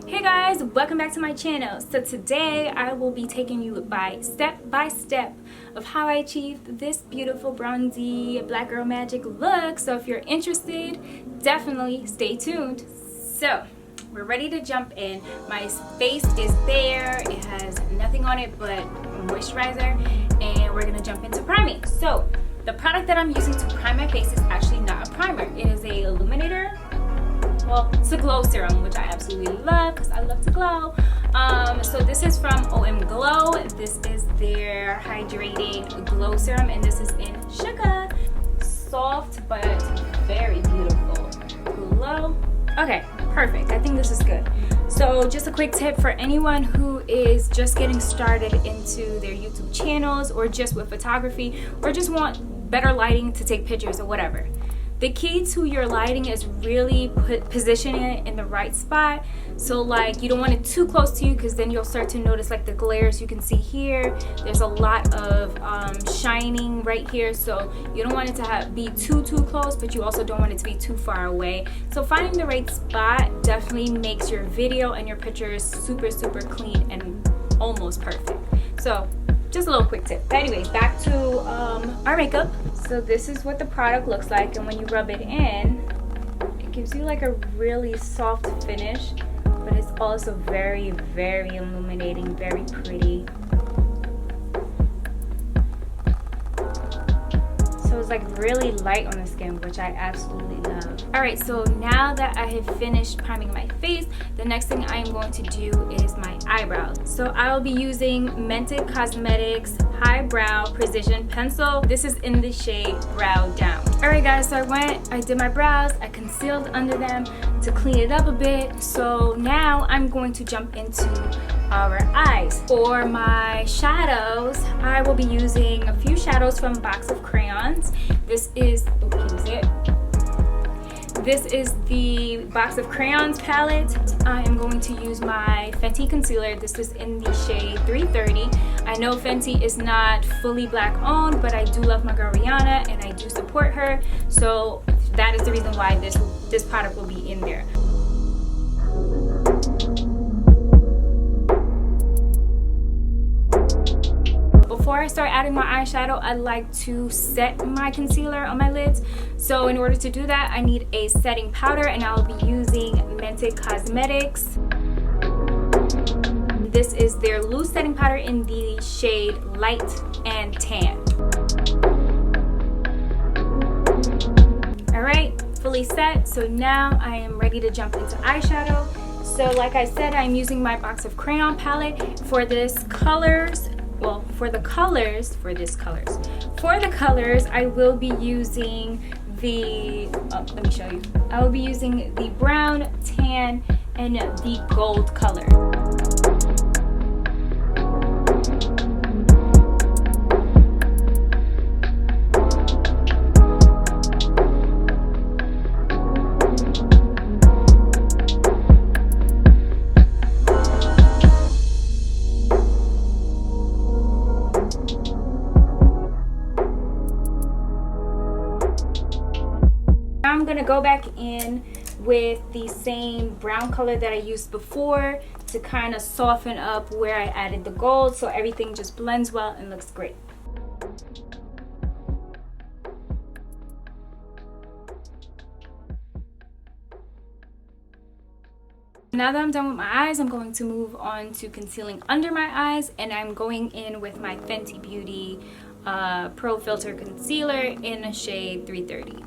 Hey guys, welcome back to my channel. So today I will be taking you step by step of how I achieved this beautiful bronzy black girl magic look. So if you're interested, definitely stay tuned. So we're ready to jump in. My face is bare. It has nothing on it but moisturizer, and we're gonna jump into priming. So the product that I'm using to prime my face is actually not a primer. It is a illuminator. Well, it's a glow serum, which I absolutely love because I love to glow. So this is from Glow. This is their hydrating glow serum, and this is in sugar. Soft but very beautiful glow. Okay, perfect. I think this is good. So just a quick tip for anyone who is just getting started into their YouTube channels, or just with photography, or just want better lighting to take pictures or whatever. The key to your lighting is really positioning it in the right spot. So like, you don't want it too close to you, because then you'll start to notice like the glares. You can see here there's a lot of shining right here, so you don't want it to be too close, but you also don't want it to be too far away. So finding the right spot definitely makes your video and your pictures super clean and almost perfect. So just a little quick tip. But anyways, back to our makeup. So this is what the product looks like, and when you rub it in, it gives you like a really soft finish, but it's also very illuminating, very pretty. So it's like really light on the skin, which I absolutely love. Alright, so now that I have finished priming my face, the next thing I am going to do is my eyebrows. So I will be using Mented Cosmetics Highbrow Precision Pencil. This is in the shade Brow Down. Alright guys, so I did my brows, I concealed under them to clean it up a bit. So now I'm going to jump into our eyes. For my shadows, I will be using a few shadows from a box of crayons. This is, oh, can you see it? This is the box of Crayons Palette. I am going to use my Fenty concealer. This is in the shade 330. I know Fenty is not fully black owned, but I do love my girl Rihanna and I do support her. So that is the reason why this product will be in there. Before I start adding my eyeshadow, I like to set my concealer on my lids. So in order to do that, I need a setting powder, and I'll be using Mented Cosmetics. This is their loose setting powder in the shade Light and Tan. Alright, fully set. So now I am ready to jump into eyeshadow. So like I said, I'm using my box of crayon palette. For the colors, I will be using the, let me show you. I will be using the brown, tan, and the gold color. I'm gonna go back in with the same brown color that I used before to kind of soften up where I added the gold, so everything just blends well and looks great. Now that I'm done with my eyes, I'm going to move on to concealing under my eyes, and I'm going in with my Fenty Beauty Pro Filter Concealer in a shade 330.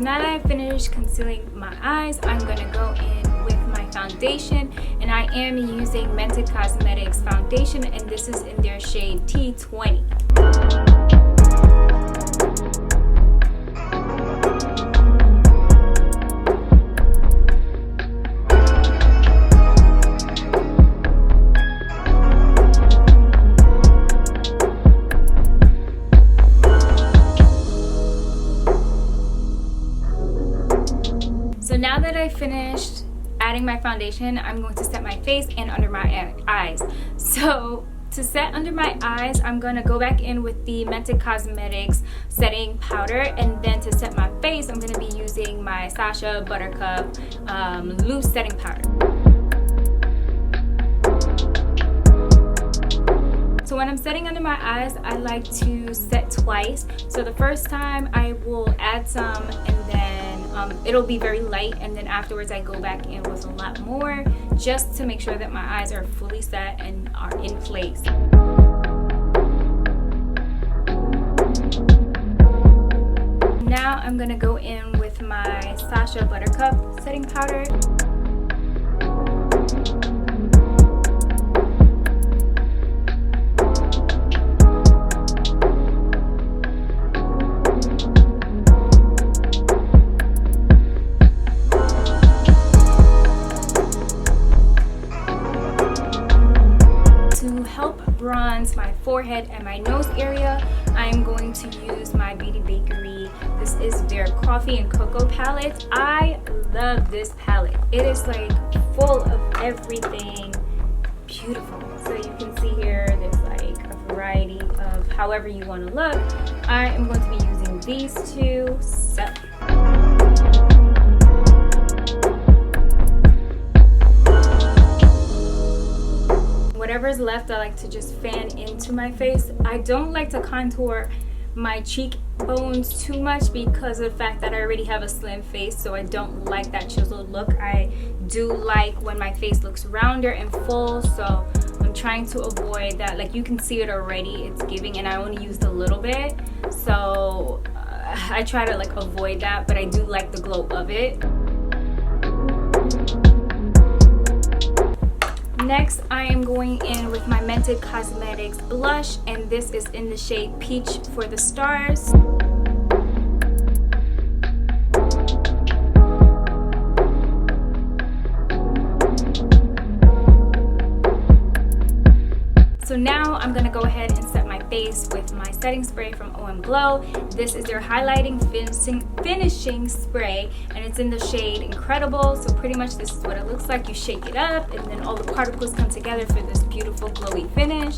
Now that I've finished concealing my eyes, I'm gonna go in with my foundation, and I am using Mented Cosmetics foundation, and this is in their shade T20. So now that I finished adding adding my foundation, I'm going to set my face and under my eyes. So to set under my eyes, I'm going to go back in with the Mented Cosmetics setting powder, and then to set my face, I'm going to be using my Sasha Buttercup loose setting powder. So when I'm setting under my eyes, I like to set twice. So the first time I will add some, and then it'll be very light, and then afterwards I go back in with a lot more, just to make sure that my eyes are fully set and are in place. Now I'm gonna go in with my Sasha Buttercup setting powder. Bronze my forehead and my nose area, I'm going to use my Bakerie. This is their Coffee and Cocoa palette. I love this palette. It is like full of everything beautiful. So you can see here, there's like a variety of however you want to look. I am going to be using these two. So whatever's left, I like to just fan into my face. I don't like to contour my cheekbones too much because of the fact that I already have a slim face, so I don't like that chiseled look. I do like when my face looks rounder and full, so I'm trying to avoid that. Like, you can see it already, it's giving, and I only used a little bit, so I try to like avoid that, but I do like the glow of it. Next, I am going in with my Mented Cosmetics blush, and this is in the shade Peach for the Stars. So now I'm going to go ahead and set my face with my setting spray from Glow. This is their highlighting finishing spray, and it's in the shade Incredible. So pretty much this is what it looks like. You shake it up, and then all the particles come together for this beautiful glowy finish.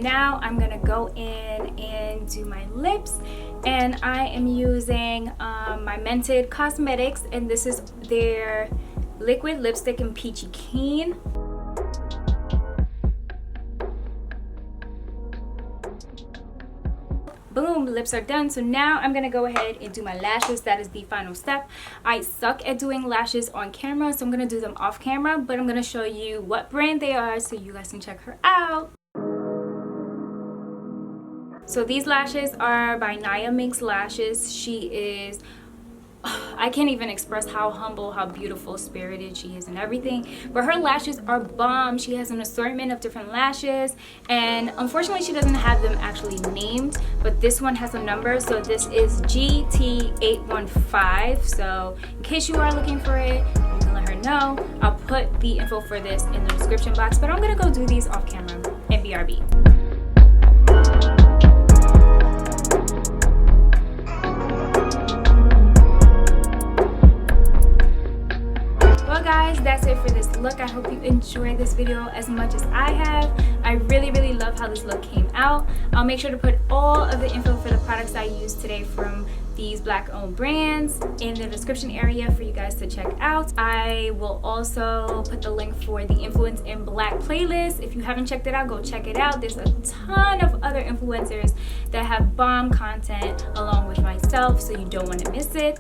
Now I'm gonna go in and do my lips, and I am using my Mented Cosmetics, and this is their liquid lipstick in Peachy Cane. Boom, lips are done. So now I'm gonna go ahead and do my lashes. That is the final step. I suck at doing lashes on camera, so I'm gonna do them off camera, but I'm gonna show you what brand they are so you guys can check her out. So these lashes are by Nyah Mink's Lashes. She is, I can't even express how humble, how beautiful, spirited she is and everything, but her lashes are bomb. She has an assortment of different lashes, and unfortunately she doesn't have them actually named, but this one has a number, so this is GT815. So in case you are looking for it, you can let her know. I'll put the info for this in the description box, but I'm gonna go do these off camera and BRB. Guys, that's it for this look. I hope you enjoyed this video as much as I have. I really love how this look came out. I'll make sure to put all of the info for the products I used today from these black owned brands in the description area for you guys to check out. I will also put the link for the Influence in Black playlist. If you haven't checked it out, go check it out. There's a ton of other influencers that have bomb content along with myself, so you don't want to miss it.